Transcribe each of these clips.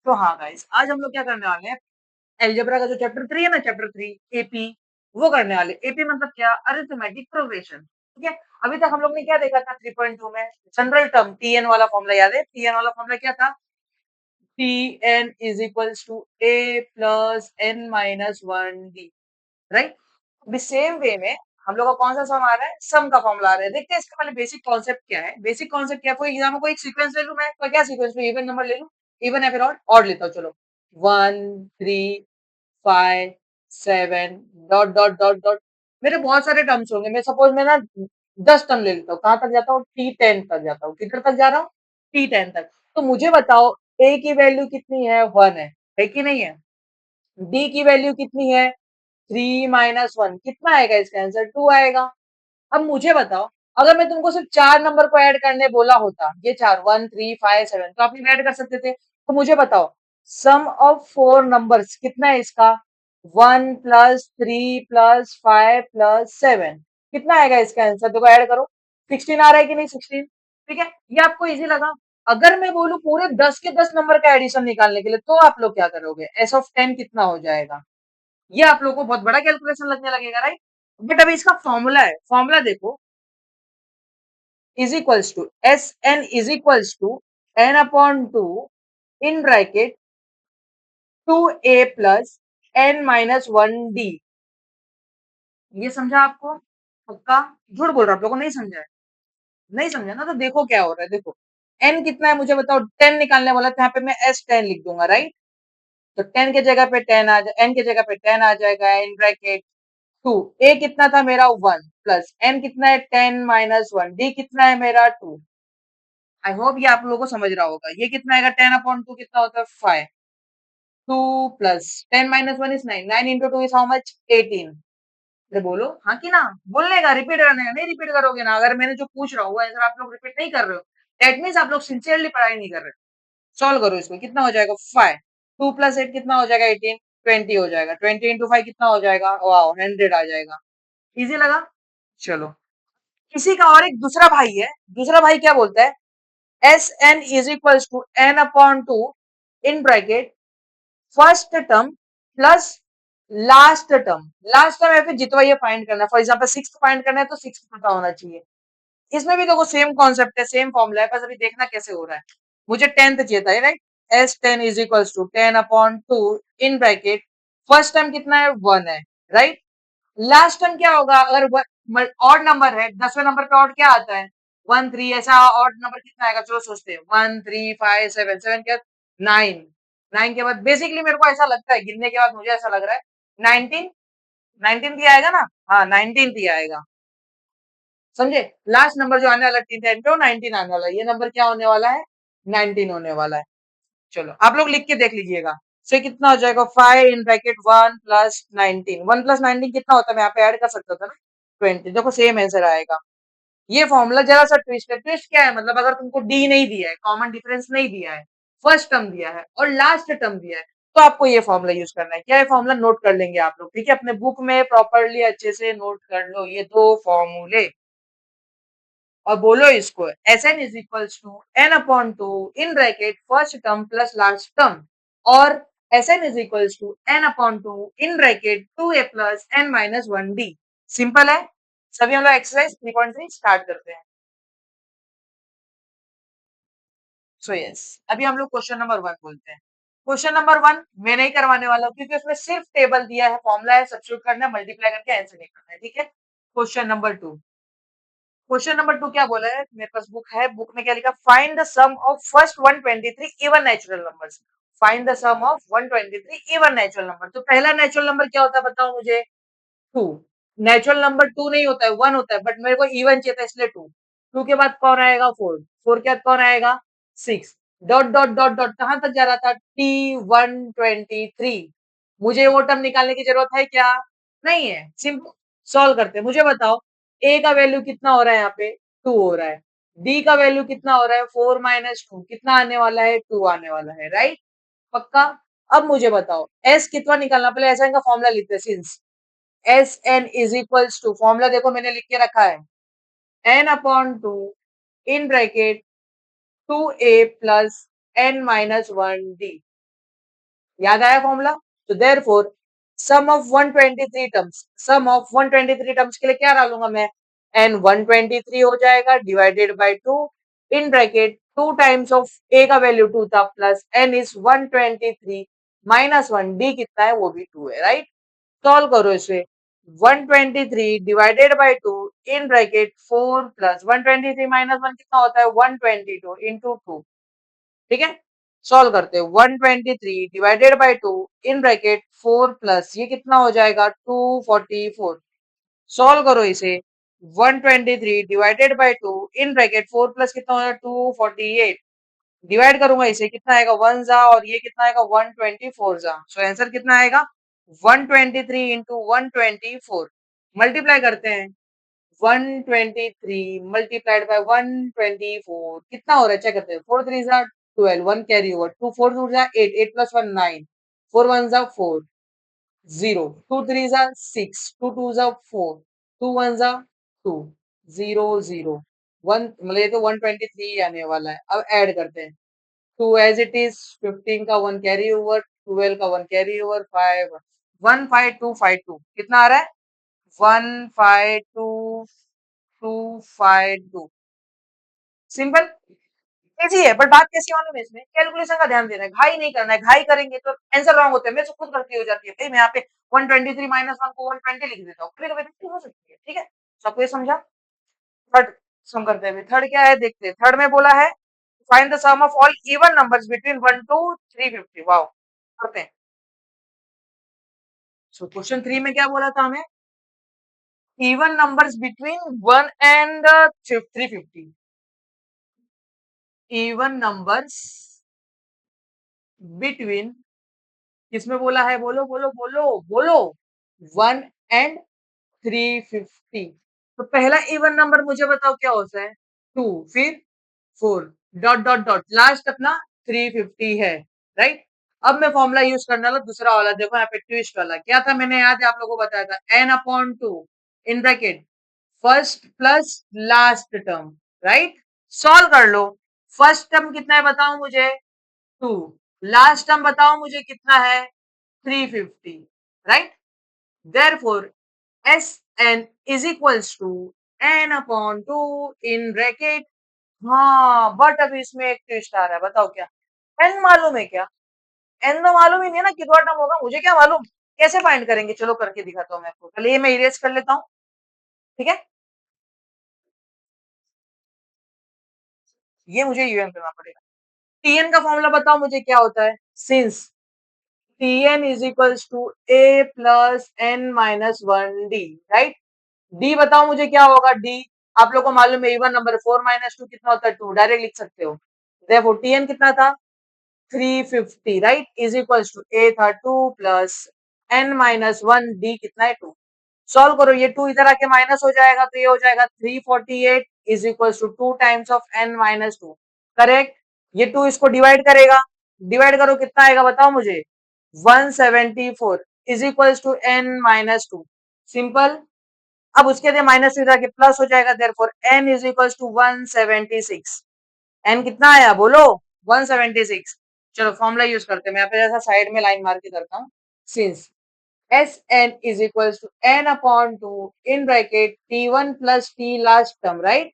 तो हाँ गाइस, आज हम लोग क्या करने वाले हैं, अलजेब्रा का जो चैप्टर 3 है ना, चैप्टर 3 एपी, वो करने वाले। एपी मतलब क्या? Arithmetic progression. ठीक है। अभी तक हम लोग ने क्या देखा था 3.2 में? जनरल टर्म टीएन वाला फॉर्मूला याद है? टीएन वाला फॉर्मूला क्या था? TN is equals to a plus n minus one d, right? अभी सेम वे में हम लोग का कौन सा सम आ रहा है? सम का फॉर्मूला आ रहा है। देखते हैं इसका पहले बेसिक कॉन्सेप्ट क्या है। बेसिक कॉन्सेप्ट क्या? कोई एग्जाम में कोई सीक्वेंस ले लूं मैं, तो क्या सीक्वेंस लूं? इवन नंबर ले लूं? इवन है फिर ऑड लेता हूँ, चलो। 1 3 5 7 डॉट डॉट डॉट डॉट। मेरे बहुत सारे टर्म्स होंगे। मैं सपोज मैं ना 10 टर्म ले लेता हूँ। कहां तक जाता हूँ? T10 तक जाता हूँ। किधर तक जा रहा हूँ? T10 तक। तो मुझे बताओ, ए की वैल्यू कितनी है? 1 है कि नहीं है? डी की वैल्यू कितनी है? 3 - 1। कितना आएगा इसका आंसर? 2 आएगा। अब मुझे बताओ, अगर मैं तुमको सिर्फ 4 नंबर को ऐड करने बोला होता, ये चार 1 3 5 7, तो आप ऐड कर सकते थे। तो मुझे बताओ, सम ऑफ 4 नंबर्स कितना है इसका? 1 + 3 + 5 + 7। कितना आएगा इसका आंसर? देखो ऐड करो। 16 आ रहा है कि नहीं? 16। ठीक है, ये आपको इजी लगा। अगर मैं बोलूं पूरे 10 के 10 नंबर का एडिशन निकालने के लिए, तो आप लोग क्या करोगे? S(10) कितना हो जाएगा? ये आप लोगों को बहुत बड़ा कैलकुलेशन लगने लगेगा, राइट? बट अभी इसका फॉर्मूला है, फॉर्मूला देखो। Is equals to SN is equals to n/2 in bracket 2a plus n-1d। ये समझा आपको? पक्का? झूठ बोल रहा आप लोगों को नहीं समझा है? नहीं समझा ना? तो देखो क्या हो रहा है, देखो। n कितना है मुझे बताओ? 10 निकालने वाला, तो यहाँ पे मैं S10 लिख दूंगा, राइट? तो 10 के जगह पे 10 आ जाए, n के जगह पे 10 आ जाएगा इन ब्रैकेट 2। ए कितना था मेरा? 1 प्लस एन कितना है? 10 - 1। डी कितना है मेरा? 2। आई होप ये आप लोगों को समझ रहा होगा। ये कितना आएगा? 10/2 कितना होता है? 5। 2 plus 10 - 1 is 9। 9 into 2 is how much? 18। अरे बोलो हाँ कि ना? बोलने का, रिपीट करने का। नहीं रिपीट करोगे ना, अगर मैंने जो पूछ रहा हूँ आंसर आप लोग रिपीट नहीं कर रहे हो, दैट मीन्स आप लोग सिंसियरली पढ़ाई नहीं कर रहे। सॉल्व करो इसको। कितना हो जाएगा? 5। 2 + 8 कितना हो जाएगा? 18। 20 हो जाएगा। 20 इंटू 5 कितना हो जाएगा? वाह, 100 आ जाएगा। इजी लगा? चलो। किसी का और एक दूसरा भाई है। दूसरा भाई क्या बोलता है? SN is equals to n/2 in bracket first term plus last term. Last term है फिर जितना ये फाइंड करना है। फॉर एग्जांपल 6 फाइंड करना है, तो 6 पता होना चाहिए। इसमें भी देखो सेम कॉन्सेप्ट है, सेम फॉर्मूला है, बस अभी देखना कैसे हो रहा है। मुझे 10th चाहिए था, right? S10 is equals to 10/2 in bracket first term कितना है? 1 है, राइट? लास्ट टर्म क्या होगा? अगर ऑड नंबर है, 10वें नंबर पे ऑड क्या आता है? 1 3। ऐसा ऑड नंबर कितना आएगा? चलो सोचते हैं। 1 3 5 7 7 क्या? 9। 9 के बाद बेसिकली मेरे को ऐसा लगता है, गिनने के बाद मुझे ऐसा लग रहा है 19। 19 ही आएगा ना? हाँ, 19 ही आएगा। समझे? लास्ट नंबर जो आने वाला 10 पे, वो 19 आने वाला है। ये नंबर क्या होने वाला है? 19 होने वाला है। चलो आप लोग लिख के देख लीजिएगा। से कितना हो जाएगा? 5 इन ब्रैकेट 1 + 19। 1 + 19 कितना होता है? मैं यहाँ पे ऐड कर सकता था ना, 20। देखो सेम आंसर आएगा। ये फॉर्मूला जरा सा ट्विस्ट है। ट्विस्ट क्या है? मतलब अगर तुमको डी नहीं दिया है, कॉमन डिफरेंस नहीं दिया है, फर्स्ट टर्म दिया है और लास्ट टर्म दिया है, तो आपको ये फॉर्मूला यूज करना है। क्या है फॉर्मूला? नोट कर लेंगे आप लोग, ठीक है? अपने बुक में प्रॉपरली अच्छे से नोट कर लो ये दो फॉर्मूले और बोलो इसको। SN is equals to n/2 in bracket first term plus last term, और SN is equals to n/2 in bracket 2a plus n-1d। Simple है। सभी हम लोग एक्सरसाइज 3.3 स्टार्ट करते हैं। सो यस, अभी हम लोग क्वेश्चन नंबर 1 बोलते हैं। क्वेश्चन नंबर 1 मैं नहीं करवाने वाला हूँ, क्योंकि उसमें सिर्फ टेबल दिया है, फॉर्मूला है, सब्स्टिट्यूट करना है, मल्टीप्लाई करके आंसर निकालना है, ठीक है? Question number 2। क्वेश्चन नंबर 2 क्या बोला है? मेरे पास बुक है, बुक में क्या लिखा? Find the sum of first 123 even natural numbers. Find the sum of 123 even natural number. तो पहला नेचुरल नंबर क्या होता है बताओ मुझे? 2। नेचुरल नंबर 2 नहीं होता है, 1 होता है, बट मेरे को इवन चाहिए था इसलिए 2। 2 के बाद कौन आएगा? 4। 4 के बाद कौन आएगा? 6। डॉट डॉट डॉट डॉट कहां तक जा रहा था? T123। मुझे वो टर्म निकालने की जरूरत है क्या? नहीं है। सिंपल सॉल्व करते हैं। मुझे बताओ, ए का वैल्यू कितना हो रहा है? यहाँ पे 2 हो रहा है। डी का वैल्यू कितना हो रहा है? 4 - 2। कितना आने वाला है? 2 आने वाला है, राइट? पक्का? अब मुझे बताओ एस कितना निकालना? पहले ऐसा इनका फॉर्मूला लिखते हैं। Since SN is equals to, formula देखो मैंने लिख के रखा है, n/2 in bracket 2a plus n-1d। याद आया फॉर्मूला? तो therefore sum of 123 terms, sum of 123 terms के लिए क्या डालूंगा मैं? एन 123 हो जाएगा divided by 2 in bracket 2 times of a का वैल्यू 2 था plus n is 123 minus 1, d कितना है वो भी 2 है, राइट? सॉल्व करो इसे। 123 divided by 2 in bracket 4 plus 123 minus 1 कितना होता है? 122 इंटू 2। ठीक है, सॉल्व करते हैं। 123 divided by 2 in bracket 4 plus ये कितना हो जाएगा? 244। सॉल्व करो इसे। 123 divided by 2 in bracket 4 plus कितना हो जाएगा? 248। डिवाइड करूंगा इसे, कितना आएगा? 1 जा, और ये कितना आएगा? 124 जा। सो आंसर कितना आएगा? 123 इंटू 124। मल्टीप्लाई करते हैं। 123 मल्टीप्लाइड बाय 124 कितना हो रहा है? चेक करते हैं। 4 3 जा 12, 1 कैरी ओवर, 2 4 2 जा 8, 8 प्लस 1 9, 4 1 जा 4, 0, 2 3 जा 6, 2 2 जा 4, 2 1 जा 2, 0 0 1, मतलब ये तो 123 आने वाला है। अब ऐड करते हैं। 2 एज इट इज, 15 का 1 कैरी ओवर, 12 का 1 कैरी ओवर, 5 15252 कितना आ रहा है? 15252। सिंपल, इजी है। बट बात कैसी मालूम है? इसमें कैलकुलेशन का ध्यान देना है, घाई नहीं करना है। घाई करेंगे तो आंसर रॉन्ग होते हैं। मेरे से खुद गलती हो जाती है भाई, मैं यहाँ पे 123 माइनस 1 को 120 लिख देता हूँ, कभी कभी गलती हो सकती है। ठीक है, सबको ये समझा? थर्ड सम करते हैं। थर्ड क्या है देखते हैं। थर्ड में बोला है find the sum of all even numbers between 1 to 350। Wow, करते हैं। सो क्वेश्चन 3 में क्या बोला था हमें? Even numbers between 1 and 350। Even numbers between, किसमें बोला है? बोलो बोलो बोलो बोलो। 1 एंड 350। तो पहला इवन नंबर मुझे बताओ क्या होता है? 2, फिर 4, डॉट डॉट डॉट, लास्ट अपना 350 है, राइट? अब मैं फॉर्मूला यूज करने वाला दूसरा वाला। देखो यहाँ पे ट्विस्ट वाला क्या था, मैंने याद है आप लोगों को बताया था। N upon two in bracket first plus last term, right? Solve कर लो। फर्स्ट टर्म कितना है बताओ मुझे? 2। लास्ट टर्म बताओ मुझे कितना है? 350, right? Therefore, Sn is equals to n upon two in bracket. हाँ, बट अभी इसमें एक ट्विस्ट आ रहा है, बताओ क्या? n मालूम है क्या? n तो मालूम ही नहीं है ना कितना टर्म होगा, मुझे क्या मालूम? कैसे फाइंड करेंगे? चलो करके दिखाता हूँ मैं आपको। पहले ये मैं इरेज कर लेता हूँ, ठीक है? ये मुझे यूएन करना पड़ेगा। tn का फॉर्मूला बताओ मुझे क्या होता है? Since tn is equals to a plus n minus 1d, right? D बताओ मुझे क्या होगा? डी आप लोग को मालूम है, इवन नंबर 4 माइनस 2 कितना होता है? 2, डायरेक्ट लिख सकते हो। देखो टीएन कितना था? 350, राइट? इज इक्वल्स टू ए था 2 प्लस एन माइनस 1, डी कितना है? 2। सॉल्व करो, ये 2 इधर आके माइनस हो जाएगा तो ये हो जाएगा 348 is equals to 2 times of n minus 2, correct? ये 2 इसको डिवाइड करेगा, डिवाइड करो कितना आएगा बताओ मुझे? 174 is equals to n minus 2। Simple. अब उसके लिए माइनस टू जाके प्लस हो जाएगा, therefore n is equals to 176। n कितना आया बोलो? 176। चलो फॉर्मूला यूज करते हैं। मैं यहाँ पे जैसा साइड में लाइन मार के करता हूँ। Since S n is equals to n upon two in bracket T one plus T last term, right?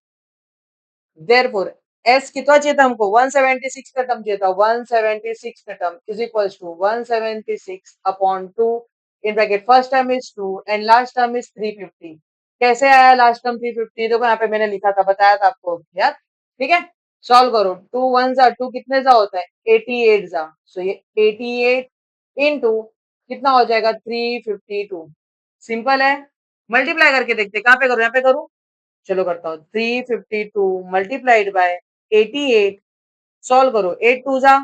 Therefore S कितना चाहिए था हमको? 176 का टर्म चाहिए था। 176 का term is equals to 176 upon 2 in bracket first term is 2 and last term is 350। कैसे आया लास्ट टर्म 350? देखो यहाँ पे मैंने लिखा था, बताया था आपको यार, ठीक है? सॉल्व करो। 2 1 जा 2 कितने जा होता है? 88 जा। सो ये 88 इनटू कितना हो जाएगा? 352। सिंपल है। मल्टीप्लाई करके देखते कहाँ पे करूँ? यहाँ पे करूँ? चलो करता हूँ। 352 मल्टीप्लाइड बाय 88। सॉल्व करो। 8 टू जा,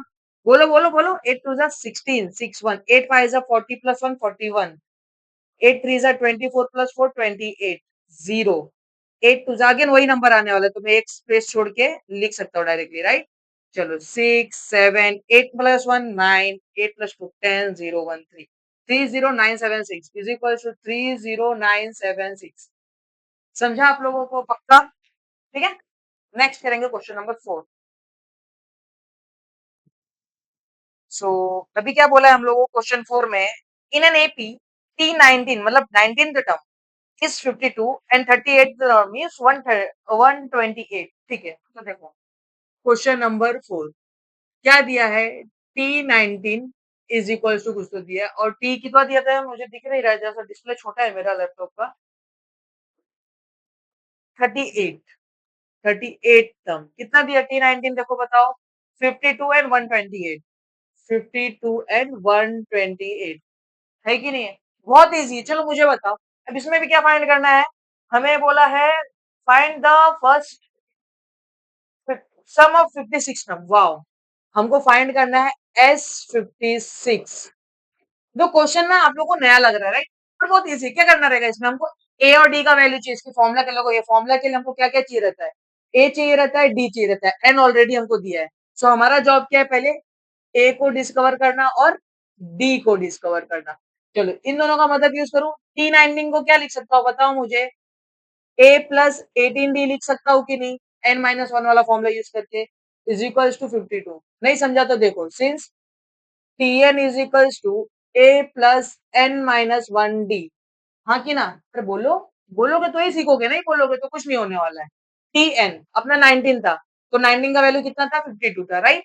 बोलो बोलो बोलो, 8 टू जा 16, 6 1, 8 5 जा 40 प्लस 1 41, 8 3 जा 24 प्लस 4 28, 0, 8 टू जा अगेन वही नंबर आने वाला है, तो मैं एक स्पेस छोड़ के लिख सकता हूँ डायरेक्टली, राइट? चलो 6 7 8 plus 1 9, 8 plus 2 10 0 1 3, 30976 is equal to 30976। समझा आप लोगों को? पक्का? ठीक है, नेक्स्ट करेंगे क्वेश्चन नंबर 4। सो अभी क्या बोला है हम लोगों को क्वेश्चन 4 में, इन एन एपी T19 मतलब 19th term is 52 and 38th term is 128। ठीक है, तो देखो क्वेश्चन नंबर 4 क्या दिया है, T19 इज इक्वल टू कुछ तो दिया है, और टी कितना दिया था मुझे दिख नहीं रहा है, जैसा डिस्प्ले छोटा है मेरा लैपटॉप का, 38, 38 टर्म कितना दिया T19, देखो बताओ, 52 एंड 128, 52 एंड 128 है कि नहीं है, बहुत इजी है। चलो मुझे बताओ, अब इसमें भी क्या फाइंड करना है, हमें बोला है find the first sum of 56 term, wow, हमको फाइंड करना है S56। जो क्वेश्चन ना आप लोग को नया लग रहा है राइट, पर बहुत इजी, क्या करना रहेगा इसमें, हमको ए और डी का वैल्यू चाहिए, इसकी फॉर्मूला के लोगों, ये फॉर्मूला के लिए हमको क्या क्या चाहिए रहता है, ए चाहिए रहता है, डी चाहिए रहता है, एन ऑलरेडी हमको दिया है। सो हमारा जॉब क्या है, पहले ए को डिस्कवर करना और डी को डिस्कवर करना। चलो इन दोनों का मदद यूज करूं, T19 को क्या लिख सकता हूँ बताओ मुझे, ए प्लस 18D लिख सकता हूँ कि नहीं, n-1 वाला फॉर्मूला यूज करके, इज इक्वल्स टू 52। नहीं समझा तो देखो, since Tn is equals to a plus n-1d, हाँ कि ना, अरे बोलो, बोलोगे तो ही सीखोगे, नहीं बोलोगे तो कुछ नहीं होने वाला है। Tn अपना 19 था, तो 19 का वैल्यू कितना था, 52 था राइट,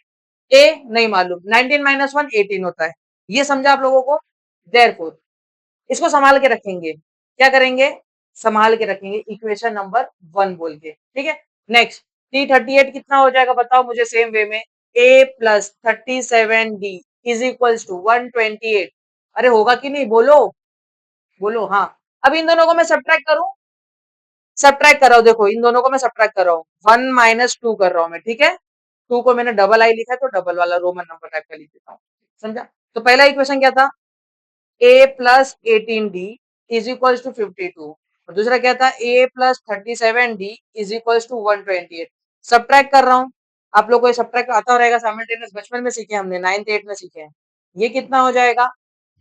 ए नहीं मालूम, 19-1 18 होता है, ये समझा आप लोगों को। देयरफॉर इसको संभाल के रखेंगे, क्या करेंगे, संभाल के रखेंगे इक्वेशन नंबर 1 बोल के, ठीक है। नेक्स्ट T38 कितना हो जाएगा बताओ मुझे, सेम वे में a plus 37d is equals to 128, अरे होगा कि नहीं, बोलो बोलो, हाँ। अब इन दोनों को मैं सब्ट्रैक्ट करूं, सब्ट्रैक्ट कर रहा हूं, देखो इन दोनों को मैं सब्ट्रैक्ट कर रहा हूं, 1-2 कर रहा हूं मैं, ठीक है। 2 को मैंने डबल आई लिखा है, तो डबल वाला रोमन नंबर टाइप का लिख देता हूँ, समझा। तो पहला इक्वेशन क्या था, a plus 18D is equals to 52, और दूसरा क्या था, a plus 37D is equals to 128। Subtract कर रहा हूं, आप लोग को ये सब्ट्रैक्ट आता रहेगा, साइमल्टेनियस बचपन में सीखे हमने, 9th 8th में सीखे हैं। ये कितना हो जाएगा,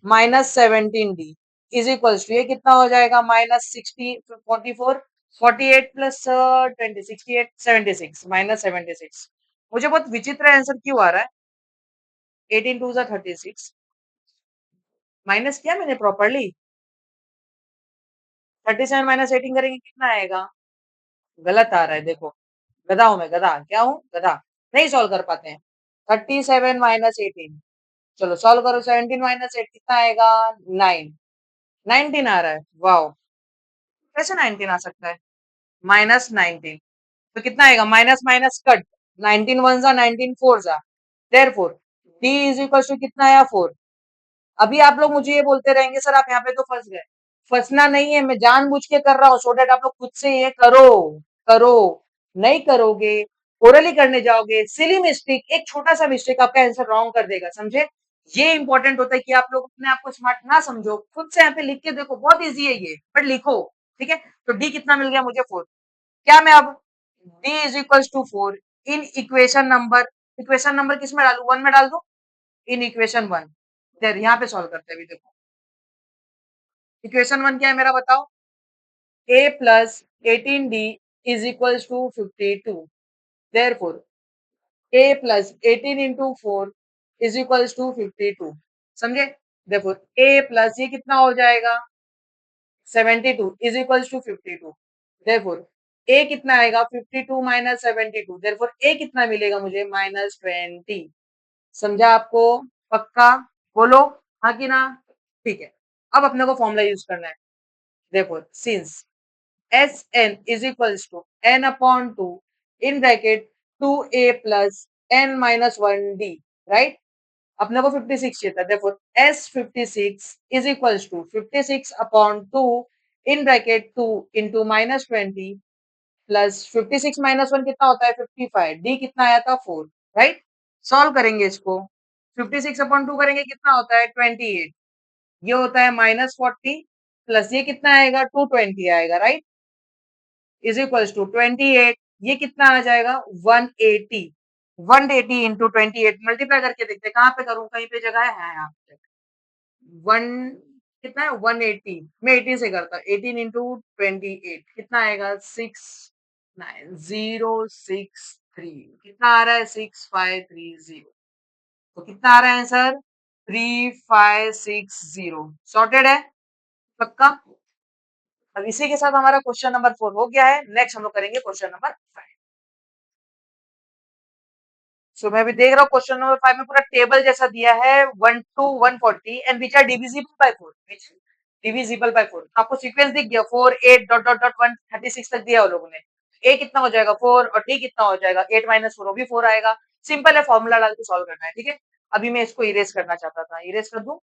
-17D इज इक्वल्स टू, ये कितना हो जाएगा, -60 44 48 प्लस 20 68 76 -76। मुझे बहुत विचित्र आंसर क्यों आ रहा है, 18 2 36, माइनस किया मैंने प्रॉपरली, 37 -18 करेंगे कितना आएगा, गलत आ रहा है, देखो गधा हूं मैं, गधा क्या हूँ, गधा, नहीं सॉल्व कर पाते हैं। 37 -18, चलो सॉल्व करो, 17 - 8 कितना आएगा, 9, 19 आ रहा है, वाओ, कैसे 19 आ सकता है, -19, तो कितना आएगा, माइनस माइनस कट, 19 वन जा 19 फोर जा, therefore d is equal to कितना आया, 4। अभी आप लोग मुझे ये बोलते रहेंगे सर आप यहाँ पे तो फंस गए, फंसना नहीं है, मैं जानबूझ के कर रहा हूँ, सो दैट आप लोग खुद से ये करो, करो, नहीं करोगे, ओरली करने जाओगे, सिली मिस्टेक, एक छोटा सा मिस्टेक आपका आंसर रॉन्ग कर देगा, समझे। ये इंपॉर्टेंट होता है कि आप लोग अपने आप को स्मार्ट ना समझो, खुद से यहाँ पे लिख के देखो, बहुत इजी है ये, बट लिखो, ठीक है। तो डी कितना मिल गया मुझे, 4। क्या मैं अब d is equal to 4 in equation number किस में डालू, 1 में डाल दू, इन इक्वेशन 1, देर यहाँ पे सॉल्व करते हैं, अभी देखो इक्वेशन 1 क्या है मेरा बताओ, a plus 18d is equal to 52, therefore a plus 18 into 4 is equal to 52, समझे। देखो a प्लस ये कितना हो जाएगा, 72 is equal to 52, therefore a कितना आएगा, 52 माइनस 72, देयरफॉर a कितना मिलेगा मुझे, -20, समझा आपको, पक्का, बोलो हाँ कि ना, ठीक है। अब अपने को फॉर्मूला यूज करना है, देखो since Sn is equals to n upon 2 in bracket 2a plus n minus 1d, right? अपने को 56 चाहिए था, therefore S56 is equals to 56 upon 2 in bracket 2 into -20 plus 56 minus 1 कितना होता है, 55, d कितना आया था, 4, right? सॉल्व करेंगे इसको, 56 अपॉन 2 करेंगे कितना होता है, 28, ये होता है -40 प्लस ये कितना आएगा, 220 आएगा, राइट, इज इक्वल्स टू 28, ये कितना आ जाएगा, 180, 180 इंटू 28 मल्टीप्लाई करके देखते हैं, कहाँ पे करूं, कहीं पे जगह है यहाँ पे, 1 कितना है, 180, मैं 18 से करता हूँ, 18 इंटू 28 कितना आएगा, 69063, कितना आ रहा है, 6530, तो कितना आ रहा है आंसर? 3560। सॉर्टेड है पक्का। अब इसी के साथ हमारा क्वेश्चन नंबर 4 हो गया है। नेक्स्ट हम लोग करेंगे क्वेश्चन नंबर 5। सो मैं भी देख रहा हूँ क्वेश्चन नंबर 5 में पूरा टेबल जैसा दिया है 1 to 140 and which are divisible by 4, which divisible by 4। आपको सीक्वेंस दिख गया 4 8 डॉट डॉट डॉट 136 तक दिया है लोगों ने। ए कितना हो जाएगा 4 और डी कितना हो जाएगा 8 माइनस 4, वो भी 4 आएगा। सिंपल है, फॉर्मूला डाल के सॉल्व करना है, ठीक है। अभी मैं इसको इरेज करना चाहता था, इरेज कर दूं।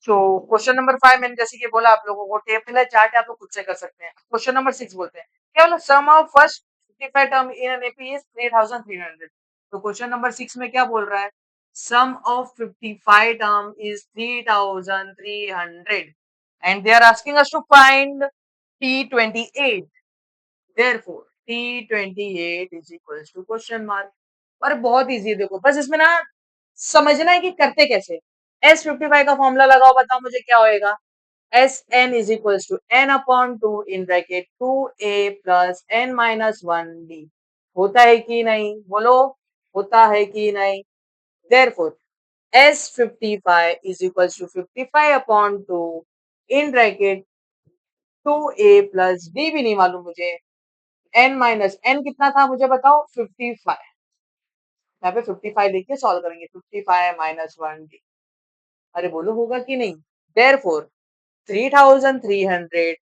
तो क्वेश्चन नंबर 5 मैंने जैसे कि बोला आप लोगों को, टेबल है चार्ट है, आप लोग खुद से कर सकते हैं। क्वेश्चन नंबर 6 बोलते हैं केवल sum of first 55 term in an AP is 3300। तो क्वेश्चन नंबर 6 में क्या बोल रहा है? Sum of 55 term is 3300 and they are asking us to find T28। Therefore T28 is equals to question mark. और बहुत इजी है, देखो बस इसमें ना समझना है कि करते कैसे। S55 का फॉर्मूला लगाओ, बताओ मुझे क्या होएगा। S n is equals to n upon two in bracket 2a plus n minus 1d। होता है कि नहीं बोलो, होता है कि नहीं। Therefore S55 is equals to 55 upon two in bracket 2a plus d भी नहीं मालूम मुझे, n माइनस n कितना था मुझे बताओ 55। यहाँ पे 55 लिख के सॉल्व करेंगे, 55 माइनस 1d। अरे बोलो होगा कि नहीं। देयरफॉर 3300,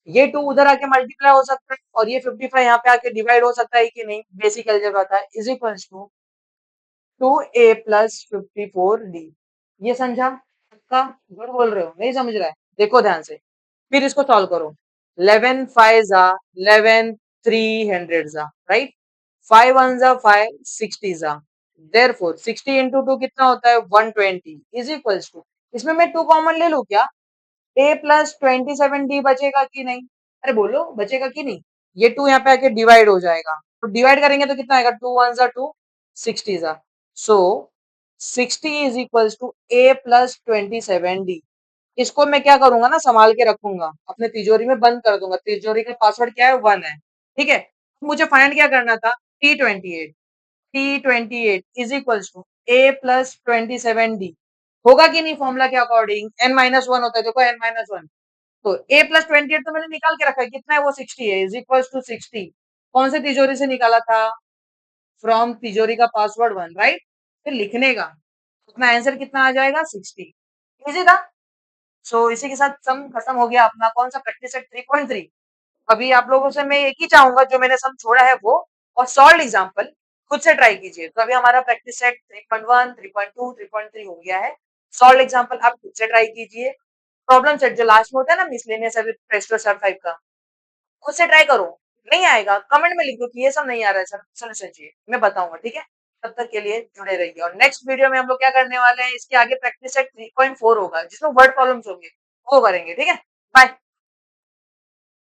ये 2 उधर आके मल्टीप्लाई हो सकता है और ये 55 यहाँ पे आके डिवाइड हो सकता है कि नहीं, बेसिक अलजेब्रा था। Is equals to 2a plus 54d। ये समझा पक्का? गुड बोल रहे हो, नहीं समझ रहा है? देखो ध्यान से, फिर इसको सॉल्व करो। 11 5 जा 11 300 जा, राइट। 5 1 जा 5 60 जा। देयरफॉर 60 इंटू 2 कितना होता है 120 इज इक्वल्स टू, इसमें मैं 2 कॉमन ले लूं क्या? a प्लस 27d बचेगा कि नहीं? अरे बोलो बचेगा कि नहीं। ये 2 यहाँ पे आके डिवाइड हो जाएगा, तो डिवाइड करेंगे तो कितना आएगा 2 1 जा 2 60 जा। So 60 is equals to a plus 27d। इसको मैं क्या करूंगा ना, संभाल के रखूंगा अपने तिजोरी में, बंद कर दूंगा। तिजोरी का पासवर्ड क्या है 1 है, ठीक है। मुझे फाइंड क्या करना था T28। T28 is equals to a plus 27d। होगा कि नहीं फॉर्मूला के अकॉर्डिंग n माइनस 1 होता है, देखो n माइनस 1। तो a प्लस 28 तो मैंने निकाल के रखा है, कितना है वो 60 है, इज इक्वल्स टू 60। कौन से तिजोरी से निकाला था? फ्रॉम तिजोरी का पासवर्ड 1, राइट। फिर लिखने का अपना आंसर कितना आ जाएगा 60। इजी था। सो इसी के साथ सम खत्म हो गया अपना, कौन सा प्रैक्टिस सेट 3.3। अभी आप लोगों से मैं एक ही चाहूंगा, जो मैंने सम छोड़ा है वो और सॉल्व एग्जाम्पल खुद से ट्राई कीजिए। तो अभी हमारा प्रैक्टिस सेट 3.1 3.2 3.3 हो गया है। सॉल्व एग्जाम्पल आप खुद से ट्राई कीजिए। प्रॉब्लम सेट जो लास्ट में होता है ना मिसलेनियस प्रेस्टो सर 5 का, खुद से ट्राई करो। नहीं आएगा कमेंट में लिख दो कि ये सब नहीं आ रहा है सर, सोल्यूशन चाहिए, मैं बताऊंगा, ठीक है। तब तक के लिए जुड़े रहिए और नेक्स्ट वीडियो में हम लोग क्या करने वाले हैं, इसके आगे प्रैक्टिस सेट 3.4 होगा जिसमें वर्ड प्रॉब्लम्स होंगे, वो करेंगे, ठीक है। बाय।